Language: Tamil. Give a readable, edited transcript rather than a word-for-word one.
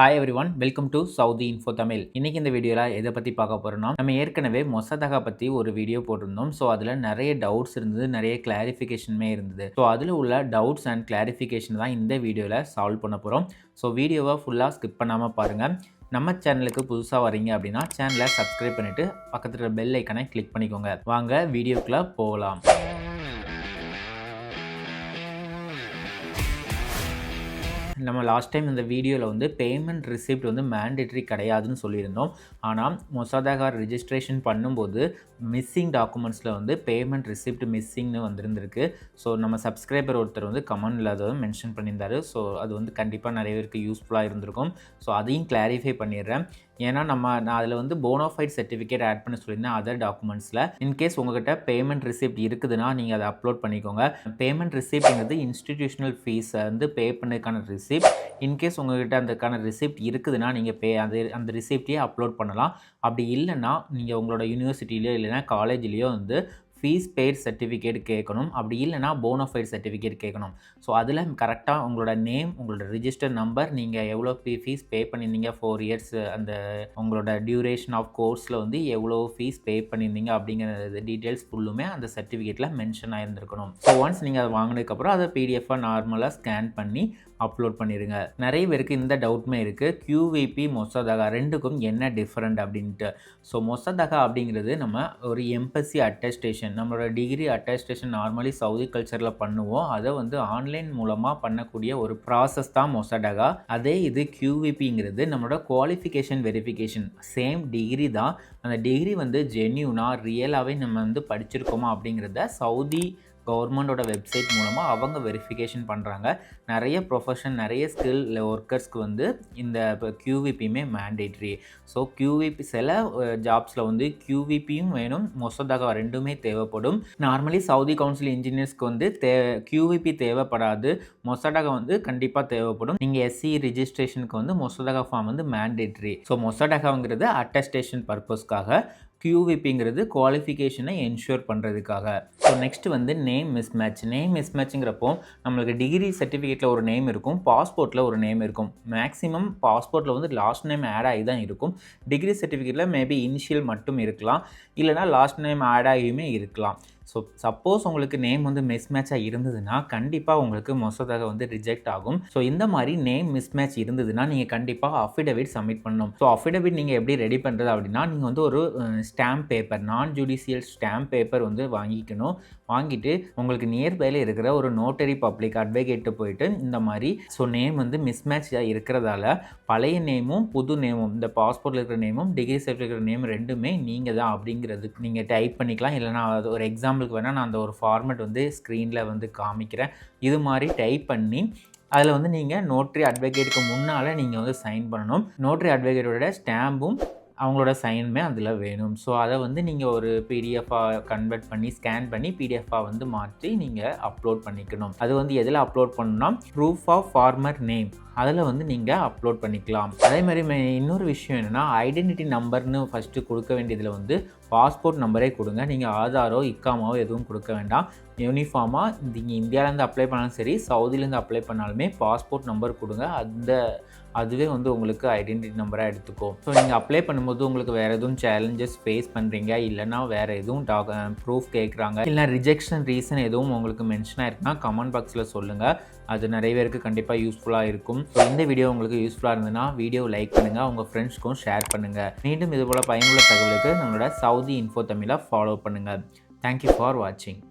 Hi everyone, welcome to Saudi info Tamil. இன்னைக்கு இந்த வீடியோவில் எதை பற்றி பார்க்க போகிறோம்னா, நம்ம ஏற்கனவே மொசதகா பற்றி ஒரு வீடியோ போட்டிருந்தோம். ஸோ அதில் நிறைய டவுட்ஸ் இருந்தது, நிறைய கிளாரிஃபிகேஷனுமே இருந்தது. ஸோ அதில் உள்ள டவுட்ஸ் அண்ட் கிளாரிஃபிகேஷன் தான் இந்த வீடியோவில் சால்வ் பண்ண போகிறோம். ஸோ வீடியோவை ஃபுல்லாக ஸ்கிப் பண்ணாமல் பாருங்கள். நம்ம சேனலுக்கு புதுசாக வரீங்க அப்படின்னா சேனலை சப்ஸ்கிரைப் பண்ணிவிட்டு பக்கத்தில் பெல் ஐக்கனை கிளிக் பண்ணிக்கோங்க. வாங்க வீடியோக்குள்ளே போகலாம். நம்ம லாஸ்ட் டைம் இந்த வீடியோவில் வந்து பேமெண்ட் ரிசிப்ட் வந்து மேண்டேட்ரி கிடையாதுன்னு சொல்லியிருந்தோம். ஆனால் மொசாதகா ரிஜிஸ்ட்ரேஷன் பண்ணும்போது மிஸ்ஸிங் டாக்குமெண்ட்ஸில் வந்து பேமெண்ட் ரிசிப்ட் மிஸ்ஸிங்னு வந்திருந்திருக்கு. ஸோ நம்ம சப்ஸ்கிரைபர் ஒருத்தர் வந்து கமெண்டில் அதை மென்ஷன் பண்ணியிருந்தார். ஸோ அது வந்து கண்டிப்பாக நிறைய பேருக்கு யூஸ்ஃபுல்லாக இருந்திருக்கும். ஸோ அதையும் கிளாரிஃபை பண்ணிடுறேன். ஏன்னா நான் அதில் வந்து போனோஃபைட் சர்டிஃபிகேட் ஆட் பண்ண சொல்லியிருந்தேன் அதர் டாக்குமெண்ட்ஸில். இன்கேஸ் உங்கள்கிட்ட பேமெண்ட் ரிசிப்ட் இருக்குதுன்னா நீங்கள் அதை அப்லோட் பண்ணிக்கோங்க. பேமெண்ட் ரிசிப்ட்ங்கிறது இன்ஸ்டிடியூஷனல் ஃபீஸை வந்து பே பண்ணதுக்கான ரிசிப்ட். இன்கேஸ் உங்கள்கிட்ட அதுக்கான ரிசிப்ட் இருக்குதுன்னா நீங்கள் அந்த ரிசிப்டையே அப்லோட் பண்ணலாம். அப்படி இல்லைன்னா நீங்கள் உங்களோட யூனிவர்சிட்டிலையோ இல்லைனா காலேஜ்லேயோ வந்து ஃபீஸ் பெய்ட் சர்டிஃபிகேட் கேட்கணும். அப்படி இல்லைனா போனோஃபைட் சர்டிஃபிகேட் கேட்கணும். ஸோ அதில் கரெக்டாக உங்களோட நேம், உங்களோட ரிஜிஸ்டர் நம்பர், நீங்கள் எவ்வளோ ஃபீஸ் பே பண்ணியிருந்தீங்க 4 இயர்ஸ், அந்த உங்களோட டியூரேஷன் ஆஃப் கோர்ஸில் வந்து எவ்வளோ ஃபீஸ் பே பண்ணியிருந்தீங்க அப்படிங்கிற டீட்டெயில்ஸ் ஃபுல்லுமே அந்த சர்டிஃபிகேட்டில் மென்ஷன் ஆகிருந்துருக்கணும். ஸோ ஒன்ஸ் நீங்கள் அதை வாங்கினதுக்கப்புறம் அதை பிடிஎஃபாக நார்மலாக ஸ்கேன் பண்ணி அப்லோட் பண்ணிடுங்க. நிறைய பேருக்கு இந்த டவுட்மே இருக்குது, QVP மொசாதகா ரெண்டுக்கும் என்ன டிஃப்ரெண்ட் அப்படின்ட்டு. ஸோ மொசாதகா அப்படிங்கிறது நம்ம ஒரு எம்பசி அட்டஸ்டேஷன், நம்மளோட டிகிரி அட்டஸ்டேஷன் நார்மலி சவுதி கல்ச்சரில் பண்ணுவோம். அதை வந்து ஆன்லைன் மூலமாக பண்ணக்கூடிய ஒரு ப்ராசஸ் தான் மொசாதகா. அதே இது QVPங்கிறது நம்மளோட குவாலிஃபிகேஷன் வெரிஃபிகேஷன். சேம் டிகிரி தான். அந்த டிகிரி வந்து ஜென்யூனாக ரியலாகவே நம்ம வந்து படிச்சிருக்கோமா அப்படிங்கிறத சவுதி கவர்மெண்டோட வெப்சைட் மூலமாக அவங்க வெரிஃபிகேஷன் பண்ணுறாங்க. நிறைய ப்ரொஃபஷன், நிறைய ஸ்கில் ஒர்க்கர்ஸ்க்கு வந்து இந்த QVPயுமே மேண்டேட்ரி. ஸோ QVP சில ஜாப்ஸில் வந்து QVPயும் வேணும், மொசாதகா ரெண்டுமே தேவைப்படும். நார்மலி சவுதி கவுன்சில் இன்ஜினியர்ஸ்க்கு வந்து QVP தேவைப்படாது, மொசாதகா வந்து கண்டிப்பாக தேவைப்படும். நீங்கள் SC ரிஜிஸ்ட்ரேஷனுக்கு வந்து மொசாதகா ஃபார்ம் வந்து மேண்டேட்ரி. ஸோ மொசாதகாங்கிறது அட்டஸ்டேஷன் பர்பஸ்க்காக, QVPங்கிறது குவாலிஃபிகேஷனை என்ஷூர் பண்ணுறதுக்காக. ஸோ நெக்ஸ்ட் வந்து நேம் மிஸ்மேட்ச். நேம் மிஸ்மேட்ச்ங்கிறப்போ நம்மளுக்கு டிகிரி சர்டிஃபிகேட்டில் ஒரு நேம் இருக்கும், பாஸ்போர்ட்டில் ஒரு நேம் இருக்கும். மேக்ஸிமம் பாஸ்போர்ட்டில் வந்து லாஸ்ட் நேம் ஆட் ஆகி தான் இருக்கும். டிகிரி சர்டிஃபிகேட்டில் மேபி இனிஷியல் மட்டும் இருக்கலாம், இல்லைனா லாஸ்ட் நேம் ஆட் ஆகியுமே இருக்கலாம். ஸோ சப்போஸ் உங்களுக்கு நேம் வந்து மிஸ்மேட்சாக இருந்ததுன்னா கண்டிப்பாக உங்களுக்கு மொசாதகா வந்து ரிஜெக்ட் ஆகும். ஸோ இந்த மாதிரி நேம் மிஸ்மேட்ச் இருந்ததுன்னா நீங்கள் கண்டிப்பாக அஃபிடவிட் சப்மிட் பண்ணணும். ஸோ அஃபிடவிட் நீங்கள் எப்படி ரெடி பண்ணுறது அப்படின்னா, நீங்கள் வந்து ஒரு ஸ்டாம்ப் பேப்பர், நான் ஜுடிஷியல் ஸ்டாம்ப் பேப்பர் வந்து வாங்கிக்கணும். வாங்கிட்டு உங்களுக்கு நியர்பையில் இருக்கிற ஒரு நோட்டரி பப்ளிக் அட்வொகேட்டு போயிட்டு இந்த மாதிரி ஸோ நேம் வந்து மிஸ்மேட்சாக இருக்கிறதால பழைய நேமும் புது நேமும், இந்த பாஸ்போர்ட்டில் இருக்கிற நேமும் டிகிரி சர்டிஃபிகேட் இருக்கிற நேம் ரெண்டுமே நீங்கள் தான் அப்படிங்கிறது நீங்கள் டைப் பண்ணிக்கலாம். இல்லைனா அது ஒரு எக்ஸாம்பிளுக்கு வேணால் நான் அந்த ஒரு ஃபார்மேட் வந்து ஸ்க்ரீனில் வந்து காமிக்கிறேன். இது மாதிரி டைப் பண்ணி அதில் வந்து நீங்கள் நோட்ரி அட்வொகேட்டுக்கு முன்னால் நீங்கள் வந்து சைன் பண்ணணும். நோட்ரி அட்வொகேட்டோட ஸ்டாம்பும் அவங்களோட சைனுமே அதில் வேணும். ஸோ அதை வந்து நீங்கள் ஒரு பிடிஎஃபாக கன்வெர்ட் பண்ணி ஸ்கேன் பண்ணி பிடிஎஃபாக வந்து மாற்றி நீங்கள் அப்லோட் பண்ணிக்கணும். அது வந்து எதில் அப்லோட் பண்ணணும்னா ப்ரூஃப் ஆஃப் ஃபார்மர் நேம், அதில் வந்து நீங்கள் அப்லோட் பண்ணிக்கலாம். அதே மாதிரி இன்னொரு விஷயம் என்னென்னா, ஐடென்டிட்டி நம்பர்னு ஃபஸ்ட்டு கொடுக்க வேண்டியதில் வந்து பாஸ்போர்ட் நம்பரே கொடுங்க. நீங்கள் ஆதாரோ இக்காமாவோ எதுவும் கொடுக்க வேண்டாம். யூனிஃபார்மாக நீங்கள் இந்தியாவிலேருந்து அப்ளை பண்ணாலும் சரி, சவுதியிலேருந்து அப்ளை பண்ணாலுமே பாஸ்போர்ட் நம்பர் கொடுங்க. அதுவே வந்து உங்களுக்கு ஐடென்டிட்டி நம்பராக எடுத்துக்கும். ஸோ நீங்கள் அப்ளை பண்ணும்போது உங்களுக்கு வேறு எதுவும் சேலஞ்சஸ் ஃபேஸ் பண்ணுறீங்க, இல்லைனா வேறு எதுவும் ப்ரூஃப் கேட்குறாங்க, இல்லை ரிஜெக்ஷன் ரீசன் எதுவும் உங்களுக்கு மென்ஷன் ஆயிருக்குன்னா கமெண்ட் பாக்ஸில் சொல்லுங்கள். அது நிறைய பேருக்கு கண்டிப்பாக யூஸ்ஃபுல்லாக இருக்கும். ஸோ இந்த வீடியோ உங்களுக்கு யூஸ்ஃபுல்லாக இருந்ததுன்னா வீடியோ லைக் பண்ணுங்கள், உங்கள் ஃப்ரெண்ட்ஸ்க்கும் ஷேர் பண்ணுங்கள். மீண்டும் இதுபோல் பயனுள்ள தகவலுக்கு நம்மளோட சவுதி இன்ஃபோ தமிழை ஃபாலோ பண்ணுங்கள். தேங்க்யூ ஃபார் வாட்சிங்.